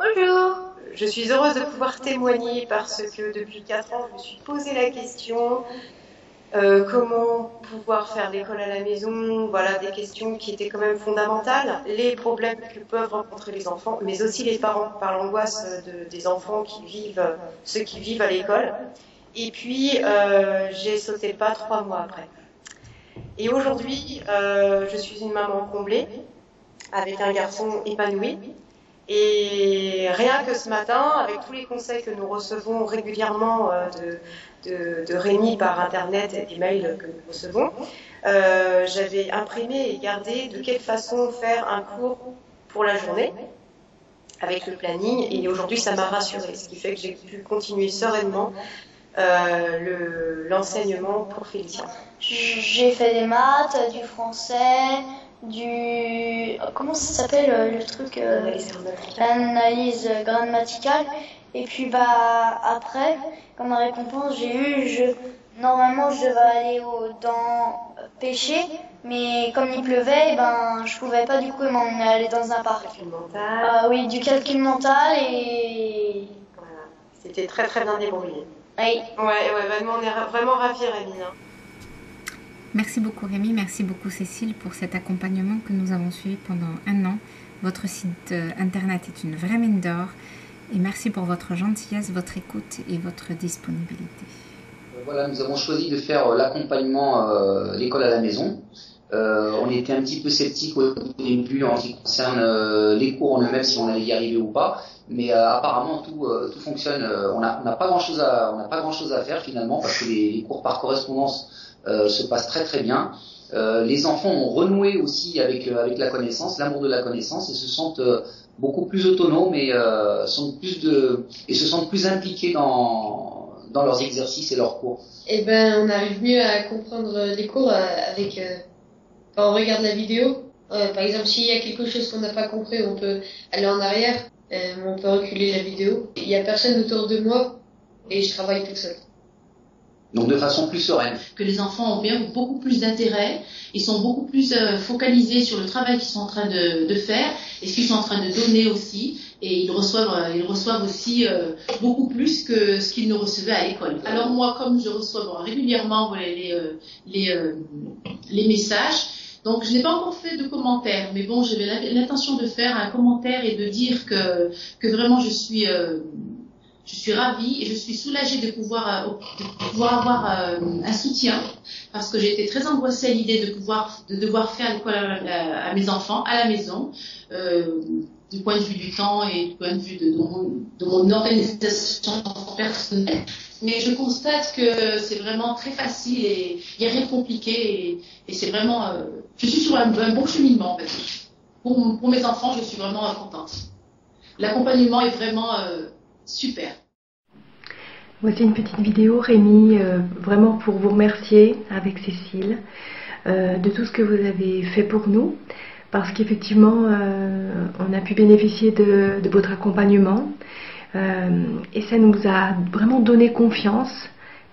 Bonjour. Je suis heureuse de pouvoir témoigner parce que depuis 4 ans, je me suis posé la question comment pouvoir faire l'école à la maison, voilà des questions qui étaient quand même fondamentales, les problèmes que peuvent rencontrer les enfants, mais aussi les parents par l'angoisse des enfants qui vivent, ceux qui vivent à l'école. Et puis j'ai sauté le pas 3 mois après. Et aujourd'hui, je suis une maman comblée avec un garçon épanoui. Et rien que ce matin, avec tous les conseils que nous recevons régulièrement de Rémi par Internet et des mails que nous recevons, j'avais imprimé et gardé de quelle façon faire un cours pour la journée avec le planning. Et aujourd'hui, ça m'a rassurée, ce qui fait que j'ai pu continuer sereinement l'enseignement pour Félicien. J'ai fait des maths, du français, du... Comment ça s'appelle le truc l'analyse grammaticale. Et puis après, comme récompense, normalement je devais aller dans pêcher, mais comme il pleuvait, je pouvais pas du coup m'emmener aller dans un parc. Calcul mental. Oui, du calcul mental et... Voilà. C'était très très bien débrouillé. Oui. Ouais, vraiment, on est vraiment ravis, Rémi. Merci beaucoup Rémi, merci beaucoup Cécile pour cet accompagnement que nous avons suivi pendant 1 an. Votre site internet est une vraie mine d'or et merci pour votre gentillesse, votre écoute et votre disponibilité. Voilà, nous avons choisi de faire l'accompagnement l'école à la maison. On était un petit peu sceptiques au début en ce qui concerne les cours en eux-mêmes, si on allait y arriver ou pas. Mais apparemment tout fonctionne. On n'a pas grand chose à faire finalement parce que les cours par correspondance se passent très très bien. Les enfants ont renoué aussi avec la connaissance, l'amour de la connaissance, et se sentent beaucoup plus autonomes et se sentent plus impliqués dans leurs exercices et leurs cours. Eh ben, on arrive mieux à comprendre les cours quand on regarde la vidéo. Par exemple, s'il y a quelque chose qu'on n'a pas compris, on peut aller en arrière, on peut reculer la vidéo. Il n'y a personne autour de moi et je travaille toute seule. Donc de façon plus sereine. Que les enfants ont beaucoup plus d'intérêt, ils sont beaucoup plus focalisés sur le travail qu'ils sont en train de faire et ce qu'ils sont en train de donner aussi, et ils reçoivent aussi beaucoup plus que ce qu'ils ne recevaient à l'école. Alors moi, comme je reçois régulièrement les messages, donc je n'ai pas encore fait de commentaires, mais bon, j'avais l'intention de faire un commentaire et de dire que vraiment je suis ravie et je suis soulagée de pouvoir avoir un soutien, parce que j'ai été très angoissée à l'idée de devoir faire l'école à mes enfants à la maison, du point de vue du temps et du point de vue de mon organisation personnelle. Mais je constate que c'est vraiment très facile et il n'y a rien de compliqué et c'est vraiment... je suis sur un bon cheminement en fait. Pour mes enfants, je suis vraiment contente. L'accompagnement est vraiment super. Voici une petite vidéo, Rémi, vraiment pour vous remercier avec Cécile de tout ce que vous avez fait pour nous, parce qu'effectivement on a pu bénéficier de votre accompagnement et ça nous a vraiment donné confiance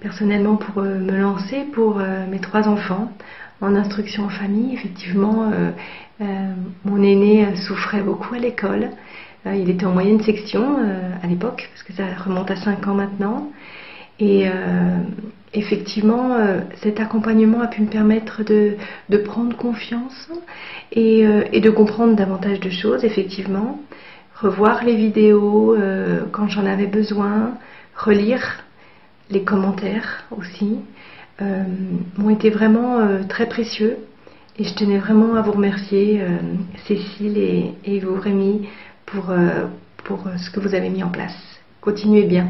personnellement pour me lancer pour mes 3 enfants en instruction en famille. Effectivement, mon aîné souffrait beaucoup à l'école. Il était en moyenne section à l'époque, parce que ça remonte à 5 ans maintenant. Et effectivement, cet accompagnement a pu me permettre de prendre confiance et de comprendre davantage de choses, effectivement. Revoir les vidéos quand j'en avais besoin, relire les commentaires aussi, m'ont été vraiment très précieux. Et je tenais vraiment à vous remercier, Cécile et vous, Rémi, pour ce que vous avez mis en place. Continuez bien.